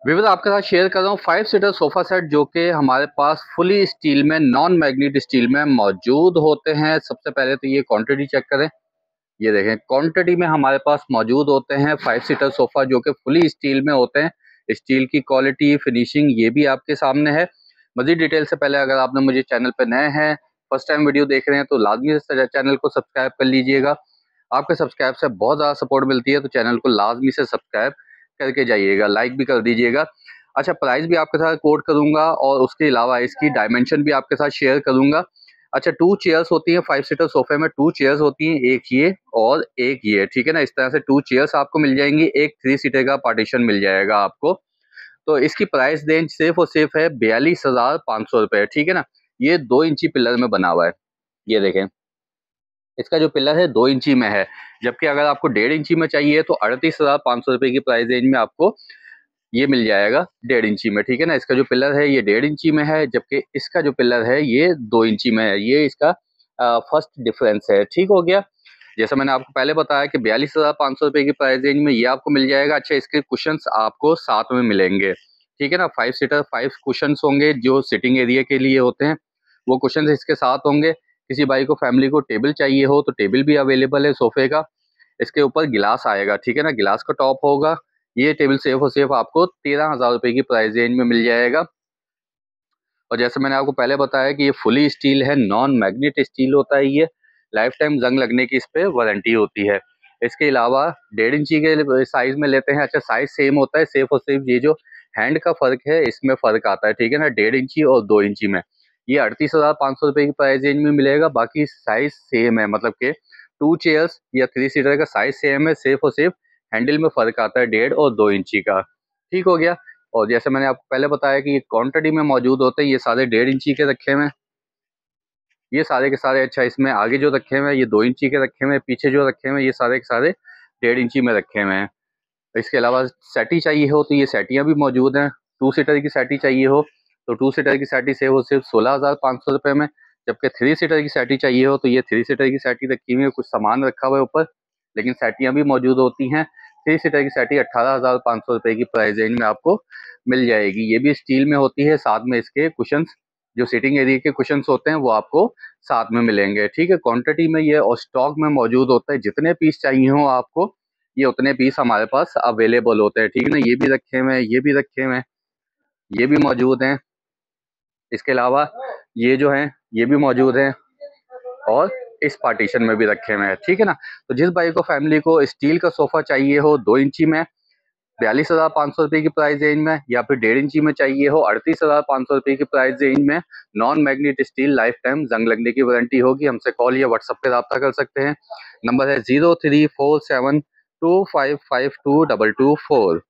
विविध आपके साथ शेयर कर रहा हूँ 5 सीटर सोफा सेट जो कि हमारे पास फुली स्टील में नॉन मैग्नेट स्टील में मौजूद होते हैं। सबसे पहले तो ये क्वांटिटी चेक करें। ये देखें क्वांटिटी में हमारे पास मौजूद होते हैं 5 सीटर सोफा जो कि फुली स्टील में होते हैं। स्टील की क्वालिटी फिनिशिंग ये भी आपके सामने है। मजीद डिटेल से पहले अगर आपने मुझे चैनल पर नए हैं, फर्स्ट टाइम वीडियो देख रहे हैं तो लाजमी से चैनल को सब्सक्राइब कर लीजिएगा। आपके सब्सक्राइब से बहुत ज़्यादा सपोर्ट मिलती है, तो चैनल को लाजमी से सब्सक्राइब करके जाइएगा, लाइक भी कर दीजिएगा। अच्छा, प्राइस भी आपके साथ कोट करूंगा और उसके अलावा इसकी डायमेंशन भी आपके साथ शेयर करूंगा। अच्छा, 2 चेयर्स होती हैं 5 सीटर सोफे में, 2 चेयर्स होती हैं, एक ये और एक ये, ठीक है ना। इस तरह से 2 चेयर्स आपको मिल जाएंगी, एक 3 सीटर का पार्टीशन मिल जाएगा आपको। तो इसकी प्राइस रेंज सिर्फ और सिर्फ है 42,500 रुपए, ठीक है ना। ये 2 इंची पिलर में बना हुआ है। ये देखें, इसका जो पिलर है 2 इंची में है, जबकि अगर आपको 1.5 इंची में चाहिए तो 38,500 रुपए की प्राइस रेंज में आपको ये मिल जाएगा 1.5 इंची में, ठीक है ना। इसका जो पिलर है ये 1.5 इंची में है, जबकि इसका जो पिलर है ये 2 इंची में है। ये इसका फर्स्ट डिफरेंस है, ठीक हो गया। जैसा मैंने आपको पहले बताया कि 42,500 रुपए की प्राइस रेंज में ये आपको मिल जाएगा। अच्छा, इसके कुशंस आपको साथ में मिलेंगे, ठीक है ना। 5 सीटर 5 कुशंस होंगे जो सिटिंग एरिया के लिए होते हैं, वो कुशंस इसके साथ होंगे। किसी भाई को फैमिली को टेबल चाहिए हो तो टेबल भी अवेलेबल है सोफे का। इसके ऊपर गिलास आएगा, ठीक है ना, गिलास का टॉप होगा। ये टेबल सिर्फ और सिर्फ आपको 13,000 रुपए की प्राइस रेंज में मिल जाएगा। और जैसे मैंने आपको पहले बताया कि ये फुली स्टील है, नॉन मैग्नेट स्टील होता है। ये लाइफ टाइम जंग लगने की इस पे वारंटी होती है। इसके अलावा 1.5 इंची के साइज में लेते हैं। अच्छा, साइज सेम होता है, सिर्फ और सिर्फ ये जो हैंड का फर्क है इसमें फर्क आता है, ठीक है ना। 1.5 इंची और 2 इंची में ये 38,500 रुपए की प्राइस रेंज में मिलेगा। बाकी साइज सेम है, मतलब कि 2 चेयर्स या 3 सीटर का साइज सेम है, सिर्फ और सिर्फ हैंडल में फर्क आता है 1.5 और 2 इंची का, ठीक हो गया। और जैसे मैंने आपको पहले बताया कि ये क्वांटिटी में मौजूद होते हैं। ये सारे 1.5 इंची के रखे हुए हैं, ये सारे के सारे। अच्छा, इसमें आगे जो रखे हुए हैं ये 2 इंची के रखे हुए हैं, पीछे जो रखे हुए हैं ये सारे के सारे 1.5 इंची में रखे हुए हैं। इसके अलावा सेटी चाहिए हो तो ये सेटियाँ भी मौजूद हैं। 2 सीटर की सेटी चाहिए हो तो 2 सीटर की सेटी से वो सिर्फ 16,500 रुपये में, जबकि 3 सीटर की सेटी चाहिए हो तो ये 3 सीटर की सेटी रखी हुई है, कुछ सामान रखा हुआ है ऊपर, लेकिन सेटियाँ भी मौजूद होती हैं। 3 सीटर की सेटी 18,500 रुपये की प्राइस रेंज में आपको मिल जाएगी। ये भी स्टील में होती है, साथ में इसके कुशंस जो सिटिंग एरिया के कुशंस होते हैं वो आपको साथ में मिलेंगे, ठीक है। क्वांटिटी में ये और स्टॉक में मौजूद होता है। जितने पीस चाहिए हो आपको ये उतने पीस हमारे पास अवेलेबल होते हैं, ठीक है ना। ये भी रखे हुए हैं, ये भी रखे हुए हैं, ये भी मौजूद हैं। इसके अलावा ये जो हैं ये भी मौजूद हैं और इस पार्टीशन में भी रखे हुए हैं, ठीक है ना। तो जिस भाई को फैमिली को स्टील का सोफा चाहिए हो 2 इंची में 42,500 रुपये की प्राइस रेंज में, या फिर 1.5 इंची में चाहिए हो 38,500 रुपये की प्राइस रेंज में, non magnet still life time जंग लगने की वारंटी होगी, हमसे कॉल या व्हाट्सएप पे रब्ता कर सकते हैं। नंबर है 0347255224।